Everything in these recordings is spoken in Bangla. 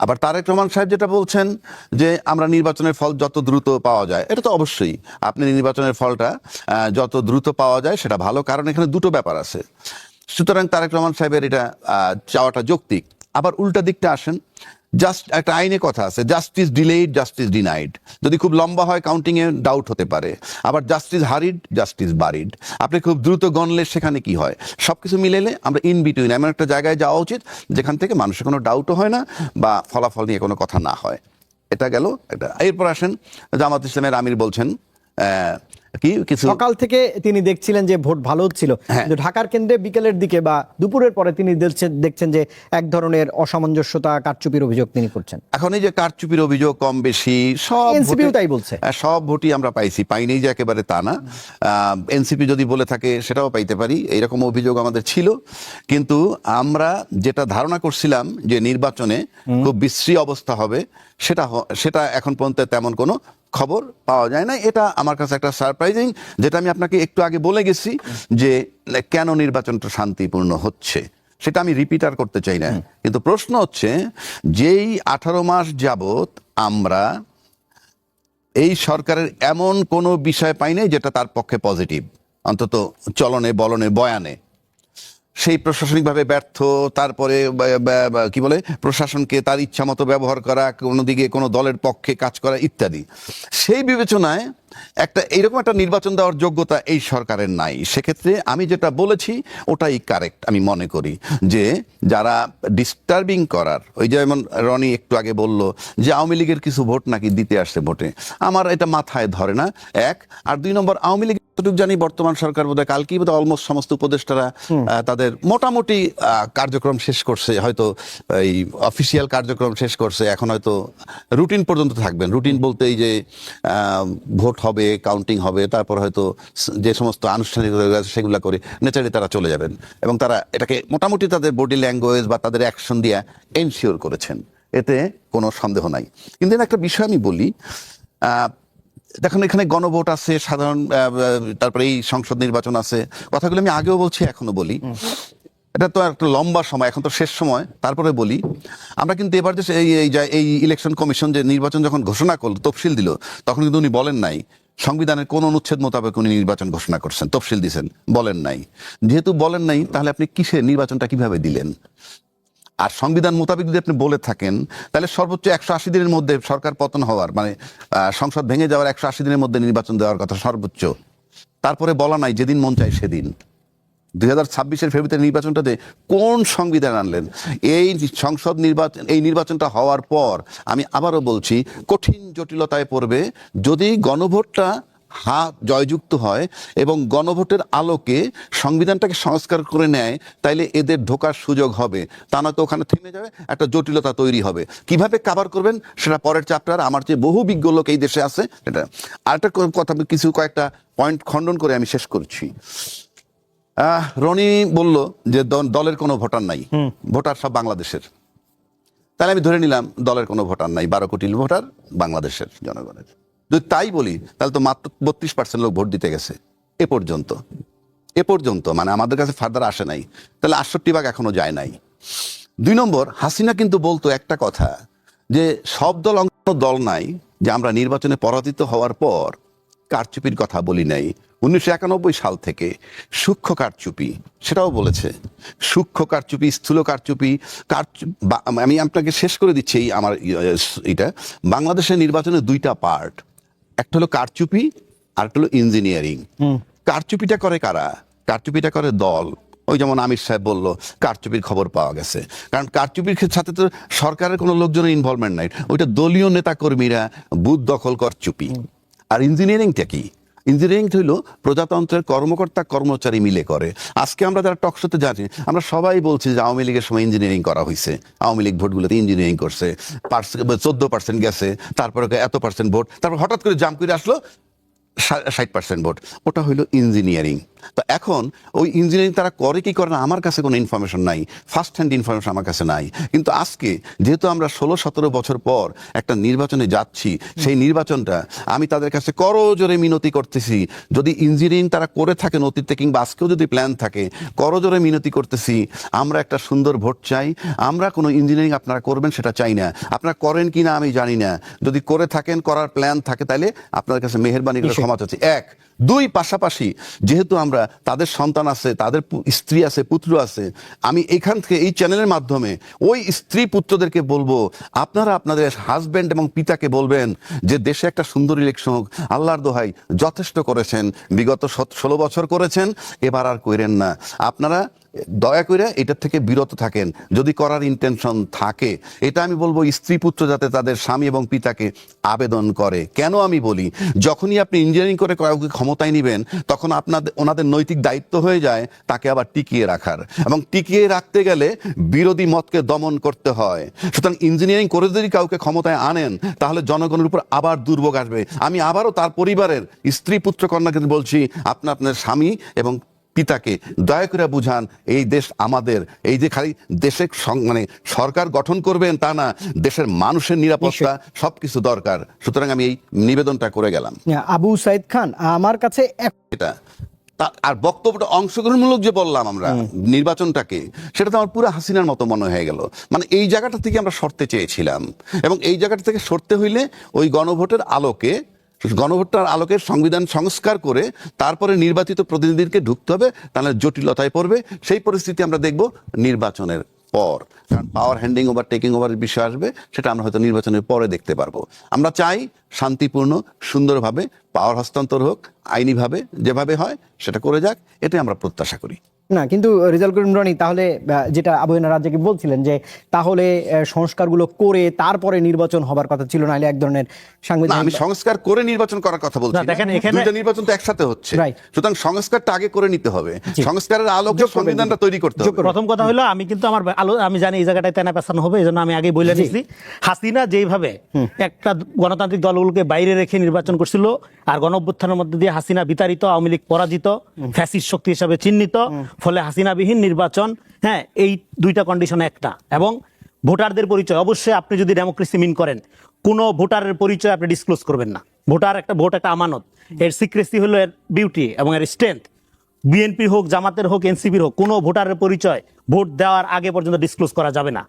আবার তারেক রহমান সাহেব যেটা বলছেন যে আমরা নির্বাচনের ফল যত দ্রুত পাওয়া যায়, এটা তো অবশ্যই আপনি নির্বাচনের ফলটা যত দ্রুত পাওয়া যায় সেটা ভালো, কারণ এখানে দুটো ব্যাপার আছে। সুতরাং তারেক রহমান সাহেবের এটা চাওয়াটা যৌক্তিক। আবার উল্টা দিকটা আসেন, জাস্ট একটা আইনে কথা আছে, জাস্টিস ডিলেইড জাস্টিস ডিনাইড। যদি খুব লম্বা হয় কাউন্টিং এ ডাউট হতে পারে, আবার জাস্টিস হারিড জাস্টিস বারিড। আপনি খুব দ্রুত গণলে সেখানে কি হয়, সবকিছু মিলেলে আমরা ইন বিটুইন এমন একটা জায়গায় যাওয়া উচিত যেখান থেকে মানুষের কোনো ডাউটও হয় না বা ফলাফল নিয়ে কোনো কথা না হয়। এটা গেল একটা। এরপর আসেন, জামাত ইসলামের আমির বলছেন কি কিছু সকাল থেকে তিনি দেখছিলেন যে ভোট ভালো হচ্ছিল, কিন্তু ঢাকার কেন্দ্রে বিকেলের দিকে বা দুপুরের পরে তিনি দেখছেন যে এক ধরনের অসামঞ্জস্যতা, কারচুপির অভিযোগ তিনি করছেন। এখন এই যে কারচুপির অভিযোগ কম বেশি সব এনসিপিও তাই বলছে, সব ভোটই আমরা পাইনি যে একেবারে তা না। এনসিপি যদি বলে থাকে সেটাও পাইতে পারি, এইরকম অভিযোগ আমাদের ছিল। কিন্তু আমরা যেটা ধারণা করছিলাম যে নির্বাচনে খুব বিশ্রী অবস্থা হবে, সেটা এখন পর্যন্ত তেমন কোনো খবর পাওয়া যায় না। এটা আমার কাছে একটা সারপ্রাইজিং, যেটা আমি আপনাকে একটু আগে বলে গেছি যে কেন নির্বাচনটা শান্তিপূর্ণ হচ্ছে, সেটা আমি রিপিট আর করতে চাই না। কিন্তু প্রশ্ন হচ্ছে, যেই 18 মাস যাবত আমরা এই সরকারের এমন কোনো বিষয় পাই নাই যেটা তার পক্ষে পজিটিভ, অন্তত চলনে বলনে বয়ানে। সেই প্রশাসনিকভাবে ব্যর্থ, তারপরে কি বলে প্রশাসনকে তার ইচ্ছা মতো ব্যবহার করা, কোনো দিকে কোনো দলের পক্ষে কাজ করা ইত্যাদি, সেই বিবেচনায় এইরকম একটা নির্বাচন দেওয়ার যোগ্যতা এই সরকারের নাই। সেক্ষেত্রে আমি যেটা বলেছি ওটাই কারেক্ট আমি মনে করি, যে যারা ডিস্টার্বিং করার, ওই যেমন রনি একটু আগে বলল যে আওয়ামী লীগের কিছু ভোট নাকি দিতে আসছে ভোটে, আমার এটা মাথায় ধরে না। এক, আর দুই নম্বর, আওয়ামী লীগ যতটুকু জানি বর্তমান সরকার বোধহয় কালকেই বোধহয় অলমোস্ট সমস্ত উপদেষ্টারা তাদের মোটামুটি কার্যক্রম শেষ করছে, হয়তো এই অফিসিয়াল কার্যক্রম শেষ করছে, এখন হয়তো রুটিন পর্যন্ত থাকবেন। রুটিন বলতে এই যে ভোট হবে, কাউন্টিং হবে, তারপর হয়তো যে সমস্ত আনুষ্ঠানিকতা আছে সেগুলো করে নেচারে তারা চলে যাবেন, এবং তারা এটাকে মোটামুটি তাদের বডি ল্যাঙ্গুয়েজ বা তাদের অ্যাকশন দিয়ে এনশিওর করেছেন, এতে কোনো সন্দেহ নাই। কিন্তু একটা বিষয় আমি বলি, দেখুন এখানে গণভোট আছে, সাধারণ তারপরে এই সংসদ নির্বাচন আছে, কথাগুলো আমি আগেও বলছি এখনো বলি, এটা তো একটা লম্বা সময়, এখন তো শেষ সময়। তারপরে বলি, আমরা কিন্তু এবার যে এই ইলেকশন কমিশন যে নির্বাচন যখন ঘোষণা করলো, তফসিল দিল, তখন কিন্তু উনি বলেন নাই সংবিধানের কোন অনুচ্ছেদ মোতাবেক উনি নির্বাচন ঘোষণা করছেন, তফসিল দিয়েছেন, বলেন নাই। যেহেতু বলেন নাই, তাহলে আপনি কিসে নির্বাচনটা কিভাবে দিলেন? আর সংবিধান মোতাবেক যদি আপনি বলে থাকেন, তাহলে সর্বোচ্চ 180 দিনের মধ্যে সরকার পতন হওয়ার, মানে সংসদ ভেঙে যাওয়ার 180 দিনের মধ্যে নির্বাচন দেওয়ার কথা সর্বোচ্চ। তারপরে বলা নাই যেদিন মন চায় সেদিন। 2026-এর ফেব্রুয়ারিতে নির্বাচনটাতে কোন সংবিধান আনলেন? এই সংসদ নির্বাচন, এই নির্বাচনটা হওয়ার পর আমি আবারও বলছি, কঠিন জটিলতায় পড়বে যদি গণভোটটা জয়যুক্ত হয় এবং গণভোটের আলোকে সংবিধানটাকে সংস্কার করে নেয়, তাইলে এদের ঢোকার সুযোগ হবে। তা নয়তো ওখানে থেমে যাবে, একটা জটিলতা তৈরি হবে। কিভাবে কাভার করবেন সেটা পরের চ্যাপ্টার, আমার যে বহু বিজ্ঞ লোক এই দেশে আছে। এটা আরেকটা কথা, কয়েকটা পয়েন্ট খণ্ডন করে আমি শেষ করছি। রনি বলল যে দলের কোনো ভোটার নাই, ভোটার সব বাংলাদেশের। তাহলে আমি ধরে নিলাম দলের কোনো ভোটার নাই, 12 কোটি ভোটার বাংলাদেশের জনগণের। যদি তাই বলি, তাহলে তো মাত্র 32% লোক ভোট দিতে গেছে এ পর্যন্ত, মানে আমাদের কাছে ফার্দার আসে নাই। তাহলে 68 ভাগ এখনো যায় নাই। 2 নম্বর, হাসিনা কিন্তু বলতো একটা কথা, যে সব দল নাই যে আমরা নির্বাচনে পরাজিত হওয়ার পর কারচুপির কথা বলি নাই। 1991 সাল থেকে সূক্ষ্ম কারচুপি, সেটাও বলেছে, সূক্ষ্ম কারচুপি, স্থূল কারচুপি। আমি আপনাকে শেষ করে দিচ্ছি আমার এটা। বাংলাদেশের নির্বাচনের 2টা পার্ট, একটা হলো কারচুপি আর একটা হলো ইঞ্জিনিয়ারিং। কারচুপিটা করে কারা? কারচুপিটা করে দল। ওই যেমন আমির সাহেব বললো কারচুপির খবর পাওয়া গেছে, কারণ কারচুপির সাথে তো সরকারের কোনো লোকজনের ইনভলভমেন্ট নাই, ওইটা দলীয় নেতা কর্মীরা বুথ দখল কর চুপি। আর ইঞ্জিনিয়ারিংটা কি? ইঞ্জিনিয়ারিং হইল প্রজাতন্ত্রের কর্মকর্তা কর্মচারী মিলে করে। আজকে আমরা যারা টকশোতে জানি, আমরা সবাই বলছি যে আওয়ামী লীগের সময় ইঞ্জিনিয়ারিং করা হয়েছে, আওয়ামী লীগ ভোটগুলোতে ইঞ্জিনিয়ারিং করছে, 14% গেছে, তারপরে এত % ভোট, তারপর হঠাৎ করে জাম করে আসলো 60% ভোট, ওটা হইলো ইঞ্জিনিয়ারিং। তো এখন ওই ইঞ্জিনিয়ারিং তারা করে কি করে না আমার কাছে কোনো ইনফরমেশন নাই, ফার্স্ট হ্যান্ড ইনফরমেশন আমার কাছে নাই। কিন্তু আজকে যেহেতু আমরা 16-17 বছর পর একটা নির্বাচনে যাচ্ছি, সেই নির্বাচনটা আমি তাদের কাছে করজোরে মিনতি করতেছি, যদি ইঞ্জিনিয়ারিং তারা করে থাকেন অতীতে কিংবা আজকেও যদি প্ল্যান থাকে, করজোরে মিনতি করতেছি, আমরা একটা সুন্দর ভোট চাই। আমরা কোনো ইঞ্জিনিয়ারিং আপনারা করবেন সেটা চাই না, আপনারা করেন কি না আমি জানি না, যদি করে থাকেন, করার প্ল্যান থাকে, তাহলে আপনাদের কাছে মেহেরবানি করে ক্ষমা চাচ্ছি। 1, 2 পাশাপাশি যেহেতু আমরা তাদের সন্তান আছে, তাদের স্ত্রী আছে, পুত্র আছে, আমি এখান থেকে এই চ্যানেলের মাধ্যমে ওই স্ত্রী পুত্রদেরকে বলবো, আপনারা আপনাদের হাজব্যান্ড এবং পিতাকে বলবেন যে দেশে একটা সুন্দর ইলেকশন হোক। আল্লাহর দোহাই, যথেষ্ট করেছেন, বিগত 16 বছর করেছেন, এবার আর কইরেন না। আপনারা দয়া করে এটার থেকে বিরত থাকেন যদি করার ইন্টেনশন থাকে। এটা আমি বলবো স্ত্রী পুত্র যাতে তাদের স্বামী এবং পিতাকে আবেদন করে। কেন আমি বলি, যখনই আপনি ইঞ্জিনিয়ারিং করে কাউকে ক্ষমতায় নেবেন, তখন ওনাদের নৈতিক দায়িত্ব হয়ে যায় তাকে আবার টিকিয়ে রাখার, এবং টিকিয়ে রাখতে গেলে বিরোধী মতকে দমন করতে হয়। সুতরাং ইঞ্জিনিয়ারিং করে যদি কাউকে ক্ষমতায় আনেন, তাহলে জনগণের উপর আবার দুর্ভোগ আসবে। আমি আবারও তার পরিবারের স্ত্রী পুত্র কন্যাকে বলছি, আপনার স্বামী এবং পিতাকে দয়া করে বুঝান, এই দেশ আমাদের। এই যে খালি দেশে মানে সরকার গঠন করবেন তা না, দেশের মানুষের নিরাপত্তা সবকিছু দরকার। সুতরাং আমি এই নিবেদনটা করে গেলাম। আবু সাইদ খান, আমার কাছে এটা আর বক্তব্যটা অংশগ্রহণমূলক যে বললাম আমরা নির্বাচনটাকে, সেটা তো আমার পুরো হাসিনার মতো মনে হয়ে গেল। মানে এই জায়গাটা থেকে আমরা সরতে চেয়েছিলাম, এবং এই জায়গাটা থেকে সরতে হইলে ওই গণভোটের আলোকে সংবিধান সংস্কার করে তারপরে নির্বাচিত প্রতিনিধিকে ঢুকতে হবে, তাহলে জটিলতায় পড়বে। সেই পরিস্থিতি আমরা দেখব নির্বাচনের পর, কারণ পাওয়ার হ্যান্ডিং ওভার টেকিং ওভারের বিষয় আসবে, সেটা আমরা হয়তো নির্বাচনের পরে দেখতে পারবো। আমরা চাই শান্তিপূর্ণ সুন্দরভাবে পাওয়ার হস্তান্তর হোক, আইনিভাবে যেভাবে হয় সেটা করে যাক, এটাই আমরা প্রত্যাশা করি। না, কিন্তু রেজাউল করিম রনি, তাহলে যেটা আবু রাজ্জাকি বলছিলেন যে তাহলে সংস্কারগুলো করে তারপরে নির্বাচন হবার কথা ছিল, নাহলে এক ধরনের সাংবিধানিক। আমি সংস্কার করে নির্বাচন করার কথা বলছি। দেখেন, এখানে দুইটা নির্বাচন তো একসাথে হচ্ছে, সুতরাং সংস্কারটা আগে করে নিতে হবে, সংস্কারের আলোকে সংবিধানটা তৈরি করতে হবে। প্রথম কথা হলো, আমি কিন্তু আমি জানি এই জায়গাটায় তেনা পেছানো হবে, এই জন্য আমি আগেই বলে দিয়েছি, হাসিনা যেইভাবে একটা গণতান্ত্রিক দলগুলোকে বাইরে রেখে নির্বাচন করছিল, আর গণঅভ্যুত্থানের মধ্যে দিয়ে হাসিনা বিতাড়িত, আওয়ামী লীগ পরাজিত, ফ্যাসিস্ট শক্তি হিসাবে চিহ্নিত, ফলে হাসিনাবিহীন নির্বাচন, হ্যাঁ, এই দুইটা কন্ডিশন একটা। এবং ভোটারদের পরিচয়, অবশ্যই আপনি যদি ডেমোক্রেসি মিন করেন, কোনো ভোটারের পরিচয় আপনি ডিসক্লোজ করবেন না। ভোট একটা আমানত, এর সিক্রেসি হলো এর বিউটি এবং এর স্ট্রেংথ। বিএনপি হোক, জামাতের হোক, এনসিপির হোক, কোনো ভোটারের পরিচয় ভোট দেওয়ার আগে পর্যন্ত ডিসক্লোজ করা যাবে না।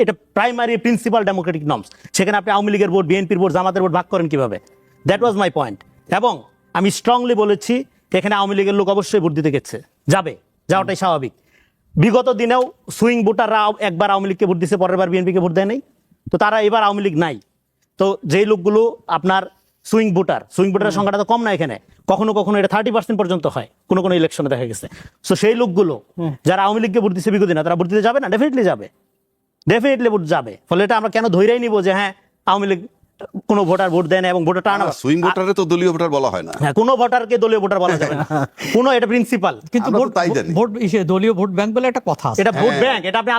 এটা প্রাইমারি প্রিন্সিপাল ডেমোক্রেটিক নর্মস। সেখানে আপনি আওয়ামী লীগের ভোট, বিএনপির ভোট, জামাতের ভোট ভাগ করেন কিভাবে? That was my point. এবং আমি স্ট্রংলি বলেছি, এখানে আওয়ামী লীগের লোক অবশ্যই ভোট দিতে গেছে, যাওয়াটাই স্বাভাবিক। বিগত দিনেও সুইং ভোটাররা একবার আওয়ামী লীগকে ভোট দিচ্ছে, পরের বার বিএনপিকে ভোট দেয় নাই, তো তারা এবার আওয়ামী লীগ নাই। তো যেই লোকগুলো আপনার সুইং ভোটারের সংখ্যাটা তো কম না এখানে, কখনো কখনো এটা 30% পর্যন্ত হয় কোনো ইলেকশনে দেখা গেছে। তো সেই লোকগুলো যারা আওয়ামী লীগকে ভোট দিচ্ছে বিগত দিনে, তারা ভোট দিতে যাবে না? ডেফিনেটলি ভোট যাবে। ফলে এটা আমরা কেন ধৈরাই নিব যে হ্যাঁ আওয়ামী লীগ কোনো ভোটার ভোট দেয় না, এবং ভোটার টার্ন সুইং ভোটারে তো দলীয় ভোটার বলা হয় না। হ্যাঁ, কোনো ভোটারকে দলীয় ভোটার বলা যাবে না, কোনো, এটা প্রিন্সিপাল। কিন্তু ভোট দলীয় ভোট ব্যাংক বলে একটা কথা আছে, এটা ভোট ব্যাংক, এটা আপনি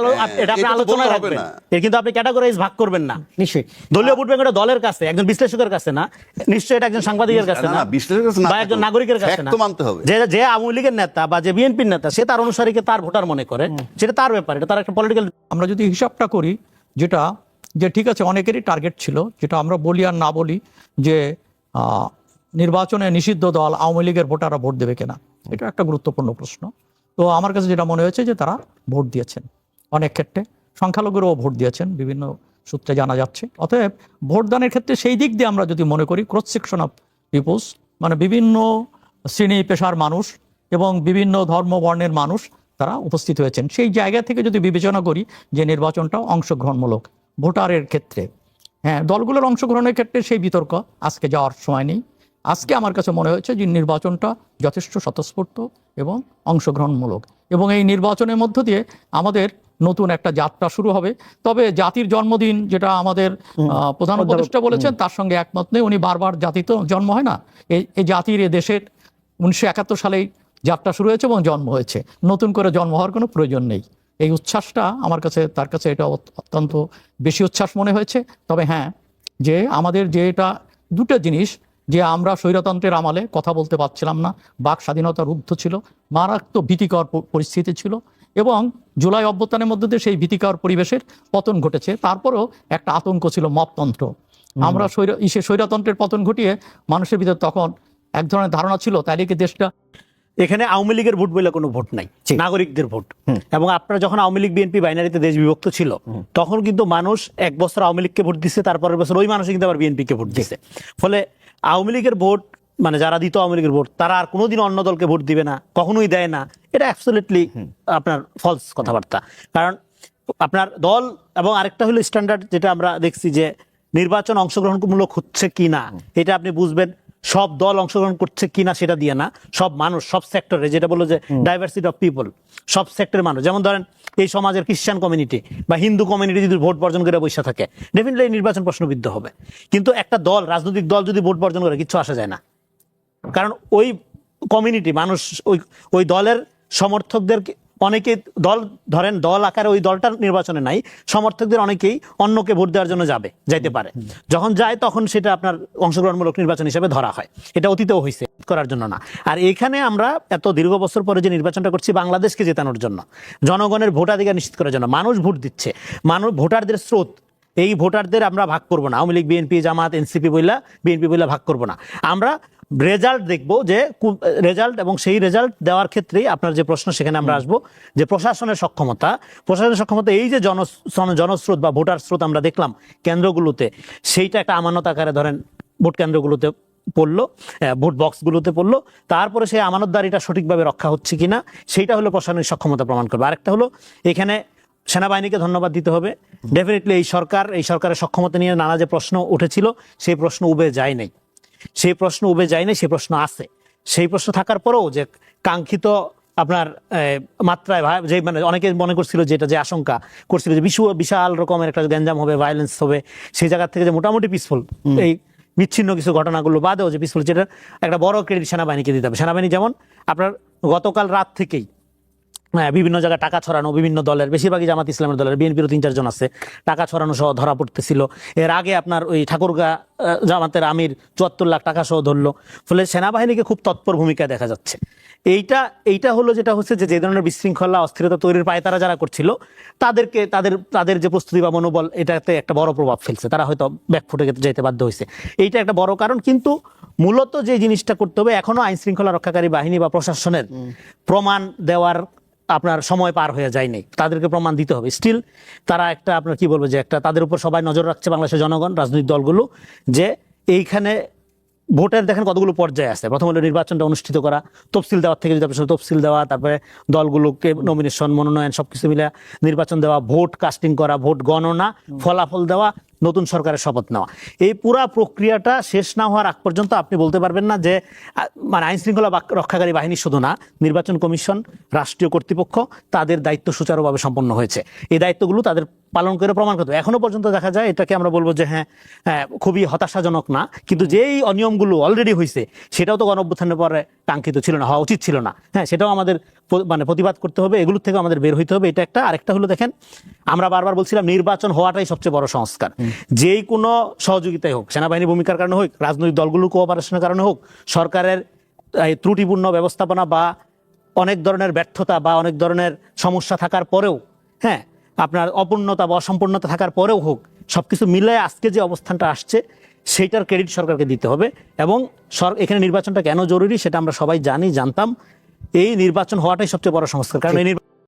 আলোচনায় রাখবেন, কিন্তু আপনি ক্যাটাগরাইজ ভাগ করবেন না। নিশ্চয়ই দলীয় ভোট ব্যাংক এটা দলের কাছে, একজন বিশ্লেষকের কাছে না, নিশ্চয়ই এটা একজন সাংবাদিকের কাছে না, বা একজন নাগরিকের কাছে না। যে আওয়ামী লীগের নেতা বা যে বিএনপির নেতা, সে তার অনুসারীকে তার ভোটার মনে করে, সেটা তার ব্যাপার, এটা তার একটা পলিটিক্যাল। আমরা যদি হিসাবটা করি, যে ঠিক আছে, অনেকেরই টার্গেট ছিল, যেটা আমরা বলি আর না বলি, যে নির্বাচনে নিষিদ্ধ দল আওয়ামী লীগের ভোটাররা ভোট দেবে কিনা, এটা একটা গুরুত্বপূর্ণ প্রশ্ন। তো আমার কাছে যেটা মনে হয়েছে যে তারা ভোট দিয়েছেন, অনেক ক্ষেত্রে সংখ্যালঘুরাও ভোট দিয়েছেন, বিভিন্ন সূত্রে জানা যাচ্ছে। অতএব ভোটদানের ক্ষেত্রে সেই দিক দিয়ে আমরা যদি মনে করি, ক্রস সেকশন অফ পিপলস, মানে বিভিন্ন শ্রেণী পেশার মানুষ এবং বিভিন্ন ধর্ম বর্ণের মানুষ তারা উপস্থিত হয়েছেন, সেই জায়গা থেকে যদি বিবেচনা করি যে নির্বাচনটা অংশগ্রহণমূলক ভোটারের ক্ষেত্রে, হ্যাঁ, দলগুলোর অংশগ্রহণের ক্ষেত্রে সেই বিতর্ক আজকে যাওয়ার সময় নেই। আজকে আমার কাছে মনে হয়েছে যে নির্বাচনটা যথেষ্ট স্বতঃস্ফূর্ত এবং অংশগ্রহণমূলক, এবং এই নির্বাচনের মধ্য দিয়ে আমাদের নতুন একটা যাত্রা শুরু হবে। তবে জাতির জন্মদিন, যেটা আমাদের প্রধান উপদেষ্টা বলেছেন, তার সঙ্গে একমত নেই। উনি বারবার জাতি তো জন্ম হয় না, এই জাতির, এ দেশের 1971 সালেই যাত্রা শুরু হয়েছে এবং জন্ম হয়েছে, নতুন করে জন্ম হওয়ার কোনো প্রয়োজন নেই। এই উচ্ছ্বাসটা আমার কাছে, তার কাছে এটা অত্যন্ত বেশি উচ্ছ্বাস মনে হয়েছে। তবে হ্যাঁ, যে আমাদের যে এটা দুটো জিনিস, যে আমরা স্বৈরতন্ত্রের আমলে কথা বলতে পারছিলাম না, বাক স্বাধীনতা রুদ্ধ ছিল, মারাত্মক ভীতিকর পরিস্থিতি ছিল, এবং জুলাই অভ্যুত্থানের মধ্যে দিয়ে সেই ভীতিকর পরিবেশের পতন ঘটেছে। তারপরেও একটা আতঙ্ক ছিল মপতন্ত্র। আমরা স্বৈরতন্ত্রের পতন ঘটিয়ে মানুষের ভিতর তখন এক ধরনের ধারণা ছিল তাইলে কি দেশটা। এখানে আওয়ামী লীগের ভোট বলে কোনো ভোট নাই, নাগরিকদের ভোট। এবং আপনারা যখন আওয়ামী লীগ বিএনপি বাইনারিতে দেশ বিভক্ত ছিল, তখন কিন্তু মানুষ এক বছর আওয়ামী লীগকে ভোট দিচ্ছে, তারপরের বছর ওই মানুষই কিন্তু আবার বিএনপিকে ভোট দিচ্ছে। ফলে আওয়ামী লীগের ভোট, মানে যারা দিত আওয়ামী লীগের ভোট, তারা আর কোনোদিন অন্য দলকে ভোট দিবে না, কখনোই দেয় না। এটা অ্যাবসলিউটলি আপনার ফলস কথাবার্তা। কারণ আপনার দল, এবং আরেকটা হলো স্ট্যান্ডার্ড, যেটা আমরা দেখছি যে নির্বাচন অংশগ্রহণমূলক হচ্ছে কিনা এটা আপনি বুঝবেন সব দল অংশগ্রহণ করছে কিনা সেটা দিয়ে না, সব মানুষ, সব সেক্টরে, যেটা বললো যে ডাইভার্সিটি অফ পিপল, সব সেক্টরের মানুষ। যেমন ধরেন এই সমাজের খ্রিস্টান কমিউনিটি বা হিন্দু কমিউনিটি যদি ভোট বর্জন করে বসে থাকে, ডেফিনেটলি এই নির্বাচন প্রশ্নবিদ্ধ হবে। কিন্তু একটা দল, রাজনৈতিক দল যদি ভোট বর্জন করে, কিচ্ছু আসা যায় না। কারণ ওই কমিউনিটি মানুষ, ওই দলের সমর্থকদের অনেকে, দল ধরেন দল আকারে ওই দলটার নির্বাচনে নাই, সমর্থকদের অনেকেই অন্যকে ভোট দেওয়ার জন্য যাইতে পারে। যখন যায় তখন সেটা আপনার অংশগ্রহণমূলক নির্বাচন হিসেবে ধরা হয়। এটা অতীতেও হয়েছে, করার জন্য না। আর এখানে আমরা এত দীর্ঘ বছর পরে যে নির্বাচনটা করছি বাংলাদেশকে জেতানোর জন্য, জনগণের ভোটাধিকার নিশ্চিত করার জন্য, মানুষ ভোট দিচ্ছে, মানুষ ভোটারদের স্রোত, এই ভোটারদের আমরা ভাগ করব না। আওয়ামী লীগ, বিএনপি, জামাত, এনসিপি বইলা, বিএনপি বইলা ভাগ করব না। আমরা রেজাল্ট দেখবো, যে রেজাল্ট, এবং সেই রেজাল্ট দেওয়ার ক্ষেত্রেই আপনার যে প্রশ্ন, সেখানে আমরা আসবো যে প্রশাসনের সক্ষমতা, এই যে জনস্রোত বা ভোটার স্রোত আমরা দেখলাম কেন্দ্রগুলোতে, সেইটা একটা আমানত আকারে ধরেন ভোট কেন্দ্রগুলোতে পড়লো, ভোট বক্সগুলোতে পড়লো, তারপরে সেই আমানতদারিটা সঠিকভাবে রক্ষা হচ্ছে কিনা সেইটা হলো প্রশাসনের সক্ষমতা প্রমাণ করবে। আরেকটা হলো এখানে সেনাবাহিনীকে ধন্যবাদ দিতে হবে। ডেফিনেটলি এই সরকারের সক্ষমতা নিয়ে নানা যে প্রশ্ন উঠেছিল, সেই প্রশ্ন উবে যায় নাই, সেই প্রশ্ন আছে। সেই প্রশ্ন থাকার পরেও যে কাঙ্ক্ষিত আপনার মাত্রায়, যে মানে অনেকে মনে করছিল, যেটা যে আশঙ্কা করছিল যে বিশাল রকমের একটা গ্যাঞ্জাম হবে, ভায়োলেন্স হবে, সেই জায়গা থেকে যে মোটামুটি পিসফুল, এই বিচ্ছিন্ন কিছু ঘটনাগুলো বাদেও যে পিসফুল, যেটা একটা বড় ক্রেডিট সেনাবাহিনীকে দিতে হবে। সেনাবাহিনী যেমন আপনার গতকাল রাত থেকেই বিভিন্ন জায়গায় টাকা ছড়ানো, বিভিন্ন দলের, বেশিরভাগই জামাত ইসলামের দলের, বিএনপিরও 3-4 জন আছে, টাকা ছড়ানো সহ ধরা পড়তেছিল। এর আগে আপনার ওই ঠাকুরগাঁ জামাতের আমির 74 লাখ টাকা সহ ধরলো। ফলে সেনাবাহিনীকে খুব তৎপর ভূমিকায় দেখা যাচ্ছে। এইটা হলো যেটা হচ্ছে যে ধরনের বিশৃঙ্খলা, অস্থিরতা তৈরির পায়তারা যারা করছিল, তাদের যে প্রস্তুতি বা মনোবল, এটাতে একটা বড় প্রভাব ফেলছে। তারা হয়তো ব্যাকফুটে যেতে বাধ্য হয়েছে। এইটা একটা বড় কারণ। কিন্তু মূলত যে জিনিসটা করতে হবে, এখনো আইন শৃঙ্খলা রক্ষাকারী বাহিনী বা প্রশাসনের প্রমাণ দেওয়ার আপনার সময় পার হয়ে যায়নি, তাদেরকে প্রমাণ দিতে হবে। স্টিল তারা একটা, আপনার কি বলবো, যে একটা তাদের উপর সবাই নজর রাখছে, বাংলাদেশের জনগণ, রাজনৈতিক দলগুলো, যে এইখানে ভোটের দেখেন কতগুলো পর্যায়ে আছে। প্রথম হলো নির্বাচনটা অনুষ্ঠিত করা, তফসিল দেওয়ার থেকে যদি আপনার তফসিল দেওয়া, তারপরে দলগুলোকে নমিনেশন, মনোনয়ন সবকিছু মিলে নির্বাচন দেওয়া, ভোট কাস্টিং করা, ভোট গণনা, ফলাফল দেওয়া, নতুন সরকারের শপথ নেওয়া। এই পুরা প্রক্রিয়াটা শেষ না হওয়ার আগ পর্যন্ত আপনি বলতে পারবেন না যে, মানে আইন শৃঙ্খলা রক্ষাকারী বাহিনী শুধু না, নির্বাচন কমিশন, রাষ্ট্রীয় কর্তৃপক্ষ, তাদের দায়িত্ব সুচারুভাবে সম্পন্ন হয়েছে। এই দায়িত্বগুলো তাদের পালন করে প্রমাণ করতে হবে। এখনো পর্যন্ত দেখা যায়, এটাকে আমরা বলবো যে হ্যাঁ, খুবই হতাশাজনক না, কিন্তু যেই অনিয়মগুলো অলরেডি হয়েছে, সেটাও তো গণঅভ্যুত্থানের পরে কাঙ্ক্ষিত ছিল না, হওয়া উচিত ছিল না। হ্যাঁ, সেটাও আমাদের মানে প্রতিবাদ করতে হবে, এগুলোর থেকে আমাদের বের হইতে হবে। এটা একটা। আরেকটা হলো দেখেন, আমরা বারবার বলছিলাম নির্বাচন হওয়াটাই সবচেয়ে বড় সংস্কার। যেই কোনো সহযোগিতাই হোক, সেনাবাহিনীর ভূমিকার কারণে হোক, রাজনৈতিক দলগুলোর কোঅপারেশনের কারণে হোক, সরকারের ত্রুটিপূর্ণ ব্যবস্থাপনা বা অনেক ধরনের ব্যর্থতা বা অনেক ধরনের সমস্যা থাকার পরেও, হ্যাঁ, আপনার অপূর্ণতা বা অসম্পূর্ণতা থাকার পরেও হোক, সবকিছু মিলে আজকে যে অবস্থানটা আসছে, সেইটার ক্রেডিট সরকারকে দিতে হবে। এবং এখানে নির্বাচনটা কেন জরুরি সেটা আমরা সবাই জানতাম। এই নির্বাচন হওয়াটাই সবচেয়ে বড় সংস্কার। কারণ এই